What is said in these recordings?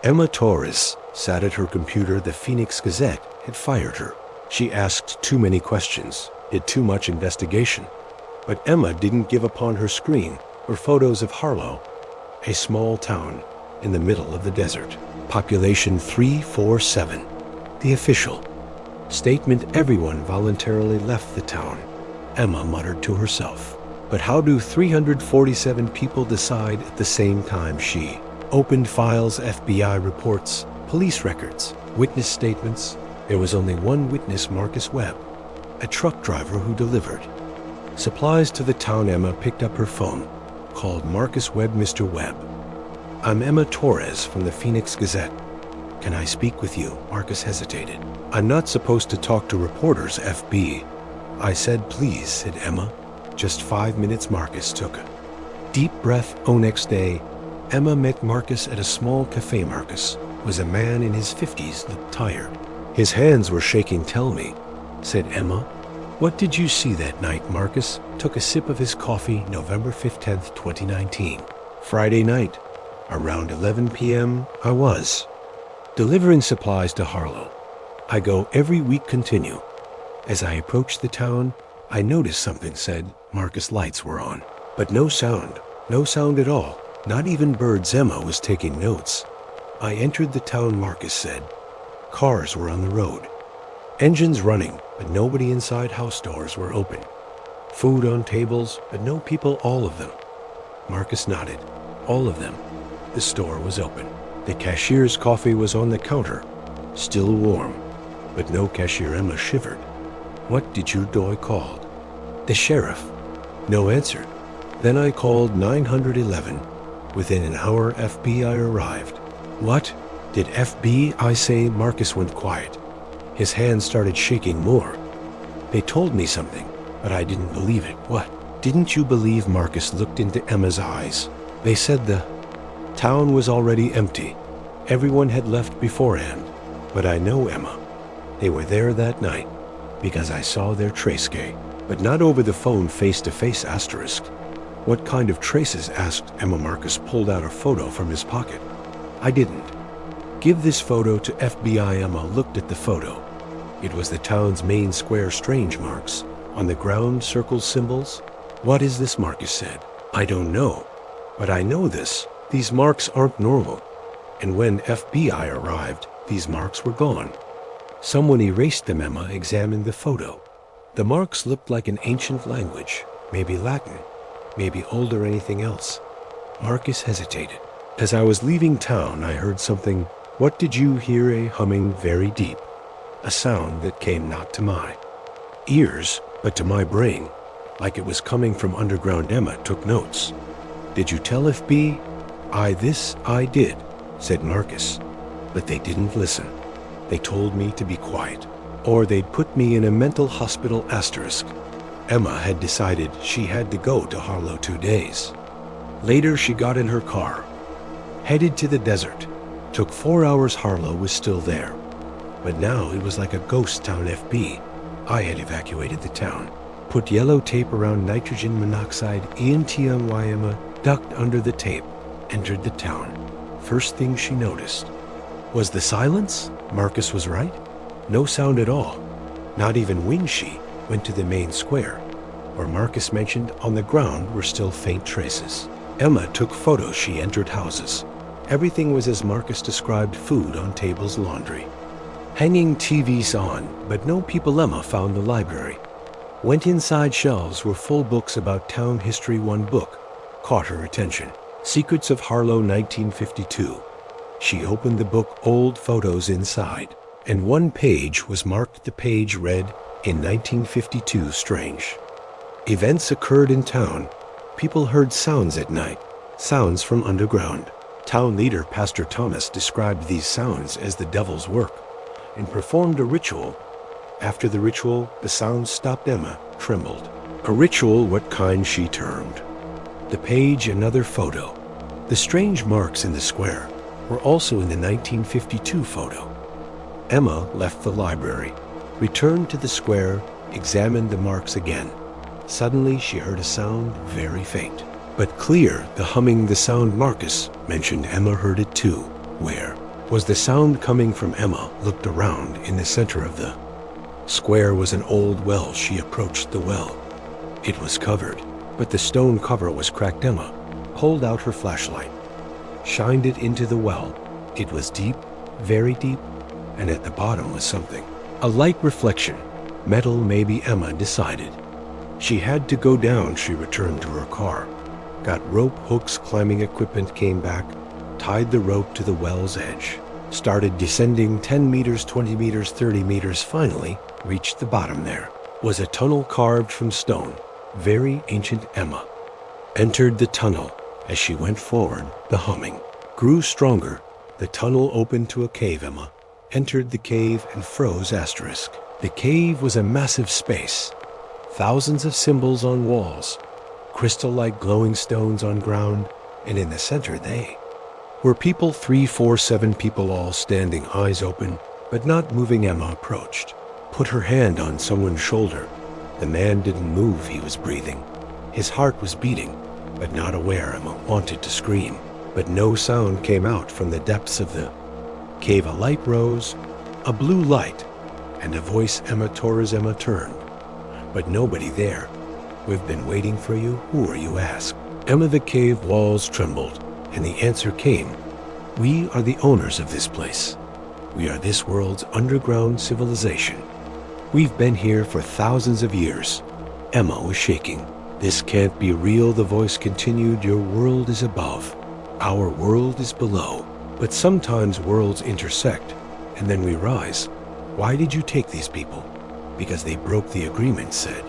Emma Torres sat at her computer. The Phoenix Gazette had fired her. She asked too many questions, did too much investigation. But Emma didn't give up on her screen or photos of Harlow, a small town in the middle of the desert. Population 347. The official statement: everyone voluntarily left the town. Emma muttered to herself. But how do 347 people decide at the same time? She opened files, FBI reports, police records, witness statements. There was only one witness, Marcus Webb, a truck driver who delivered supplies to the town. Emma picked up her phone, called Marcus Webb. Mr. Webb, I'm Emma Torres from the Phoenix Gazette. Can I speak with you? Marcus hesitated. I'm not supposed to talk to reporters, FB. I said, please, said Emma. Just 5 minutes. Marcus took a deep breath. Next day, Emma met Marcus at a small cafe. Marcus was a man in his 50s, looked tired. His hands were shaking. Tell me, said Emma. What did you see that night? Marcus took a sip of his coffee. November 15th, 2019. Friday night, around 11 p.m., I was delivering supplies to Harlow. I go every week. Continue. As I approached the town, I noticed something, said Marcus. Lights were on, but no sound at all. Not even birds. Emma was taking notes. I entered the town, Marcus said. Cars were on the road, engines running, but nobody inside. House doors were open. Food on tables, but no people. All of them. Marcus nodded. All of them. The store was open. The cashier's coffee was on the counter, still warm, but no cashier. Emma shivered. What did you do? I called the sheriff. No answer. Then I called 911. Within an hour, FBI arrived. What? Did FBI say? Marcus went quiet. His hands started shaking more. They told me something, but I didn't believe it. What? Didn't you believe? Marcus looked into Emma's eyes. They said the town was already empty. Everyone had left beforehand. But I know, Emma. They were there that night because I saw their trace. But not over the phone, face to face. Asterisk. What kind of traces? Asked Emma. Marcus pulled out a photo from his pocket. I didn't give this photo to FBI. Emma looked at the photo. It was the town's main square. Strange marks on the ground, circle symbols. What is this? Marcus said. I don't know, but I know this. These marks aren't normal. And when FBI arrived, these marks were gone. Someone erased them. Emma examined the photo. The marks looked like an ancient language, maybe Latin, maybe old or anything else. Marcus hesitated. As I was leaving town, I heard something. What did you hear? A humming, very deep. A sound that came not to my ears, but to my brain, like it was coming from underground. Emma took notes. Did you tell FB? I did, said Marcus. But they didn't listen. They told me to be quiet, or they'd put me in a mental hospital. Asterisk. Emma had decided she had to go to Harlow 2 days. Later, she got in her car, headed to the desert. Took 4 hours. Harlow was still there, but now it was like a ghost town. FB. I had evacuated the town, put yellow tape around nitrogen monoxide. Emma ducked under the tape, entered the town. First thing she noticed was the silence. Marcus was right. No sound at all, not even when she went to the main square, where Marcus mentioned. On the ground were still faint traces. Emma took photos. She entered houses. Everything was as Marcus described. Food on tables, laundry, hanging TVs on, but no people. Emma found the library. Went inside. Shelves were full books about town history. One book caught her attention. Secrets of Harlow, 1952. She opened the book. Old photos inside, and one page was marked. The page read, in 1952. Strange events occurred in town. People heard sounds at night, sounds from underground. Town leader Pastor Thomas described these sounds as the devil's work and performed a ritual. After the ritual, the sounds stopped. Emma trembled. A ritual? What kind? She termed the page. Another photo. The strange marks in the square were also in the 1952 photo. Emma left the library, returned to the square, examined the marks again. Suddenly she heard a sound, very faint, but clear. The humming, the sound Marcus mentioned. Emma heard it too. Where? Was the sound coming from Emma? Looked around. In the center of the square was an old well. She approached the well. It was covered, but the stone cover was cracked. Emma pulled out her flashlight, shined it into the well. It was deep, very deep, and at the bottom was something. A light reflection. Metal, maybe. Emma decided she had to go down. She returned to her car, got rope, hooks, climbing equipment, came back, tied the rope to the well's edge, started descending 10 meters, 20 meters, 30 meters, finally reached the bottom. There was a tunnel carved from stone, very ancient. Emma entered the tunnel. As she went forward, the humming grew stronger. The tunnel opened to a cave. Emma entered the cave and froze. The cave was a massive space, thousands of symbols on walls, crystal-like glowing stones on ground, and in the center they were people, 3, 4, 7 people, all standing, eyes open, but not moving. Emma approached, put her hand on someone's shoulder. The man didn't move. He was breathing. His heart was beating, but not aware. Emma wanted to scream, but no sound came out from the depths of the cave. A light rose, a blue light, and a voice. Emma Torres. Emma turned, but nobody there. We've been waiting for you. Who are you? Asked Emma. The cave walls trembled, and the answer came. We are the owners of this place. We are this world's underground civilization. We've been here for thousands of years. Emma was shaking. This can't be real. The voice continued. Your world is above. Our world is below. But sometimes worlds intersect, and then we rise. Why did you take these people? Because they broke the agreement, said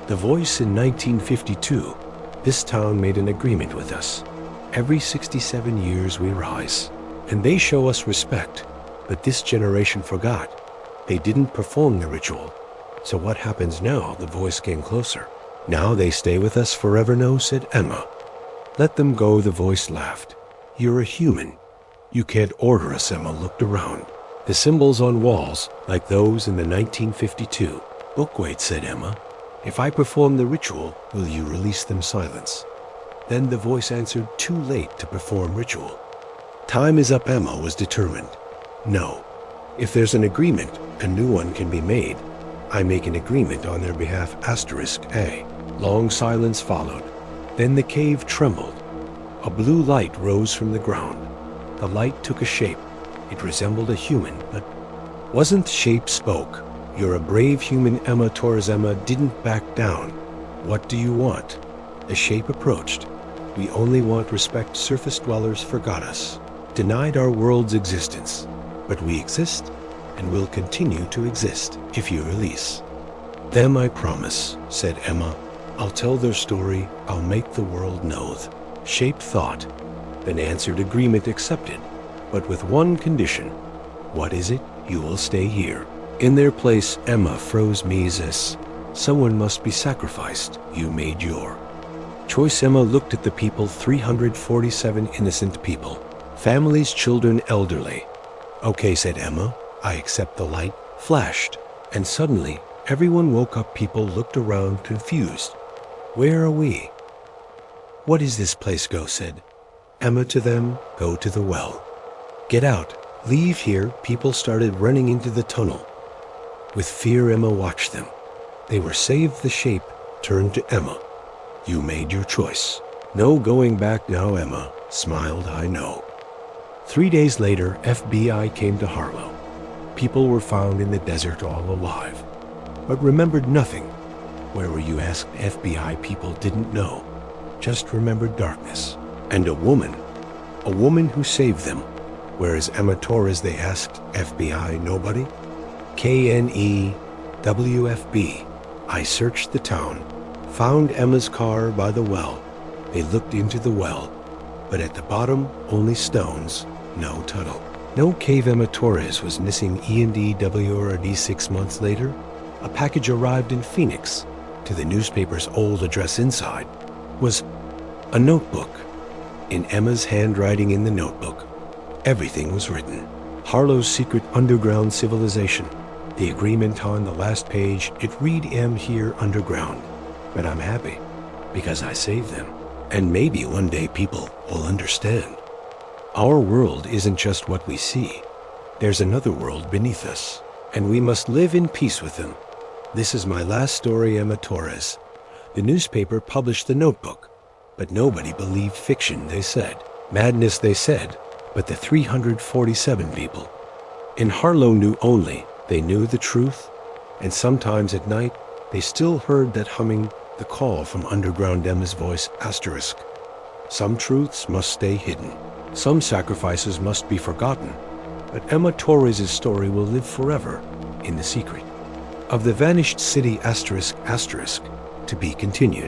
the voice. In 1952, this town made an agreement with us. Every 67 years we rise, and they show us respect. But this generation forgot. They didn't perform the ritual. So what happens now? The voice came closer. Now they stay with us forever. No, said Emma. Let them go. The voice laughed. You're a human. You can't order us. Emma looked around. The symbols on walls, like those in the 1952 book. Wait, said Emma. If I perform the ritual, will you release them? Silence. Then the voice answered, too late to perform ritual. Time is up. Emma was determined. No. If there's an agreement, a new one can be made. I make an agreement on their behalf. A. Long silence followed. Then the cave trembled. A blue light rose from the ground. The light took a shape. It resembled a human, but wasn't. Shape spoke. You're a brave human, Emma Torres. Emma didn't back down. What do you want? The shape approached. We only want respect. Surface dwellers forgot us, denied our world's existence. But we exist, and will continue to exist if you release them. I promise, said Emma. I'll tell their story. I'll make the world know. Shape thought, then answered. Agreement accepted, but with one condition. What is it? You will stay here. In their place. Emma froze. Mises. Someone must be sacrificed. You made your choice. Emma looked at the people. 347 innocent people. Families, children, elderly. Okay, said Emma. I accept. The light flashed, and suddenly everyone woke up. People looked around, confused. Where are we? What is this place? Go, said Emma to them. Go to the well. Get out. Leave here. People started running into the tunnel. With fear, Emma watched them. They were saved. The shape turned to Emma. You made your choice. No going back now. Emma smiled. I know. 3 days later, FBI came to Harlow. People were found in the desert, all alive, but remembered nothing. Where were you? Asked FBI. People didn't know, just remembered darkness. And a woman who saved them. Where is Emma Torres? They asked FBI. Nobody. KNEWFB. I searched the town, found Emma's car by the well. They looked into the well, but at the bottom, only stones, no tunnel, no cave. Emma Torres was missing. ENDWRD. 6 months later, a package arrived in Phoenix. To the newspaper's old address. Inside was a notebook. In Emma's handwriting. In the notebook, everything was written. Harlow's secret underground civilization. The agreement on the last page. It read, am here underground, but I'm happy because I saved them. And maybe one day people will understand. Our world isn't just what we see. There's another world beneath us, and we must live in peace with them. This is my last story, Emma Torres. The newspaper published the notebook, but nobody believed fiction, they said. Madness, they said, but the 347 people in Harlow knew only. They knew the truth, and sometimes at night, they still heard that humming, the call from underground Emma's voice, asterisk. Some truths must stay hidden. Some sacrifices must be forgotten. But Emma Torres' story will live forever in the secret of the vanished city, asterisk, asterisk, to be continued.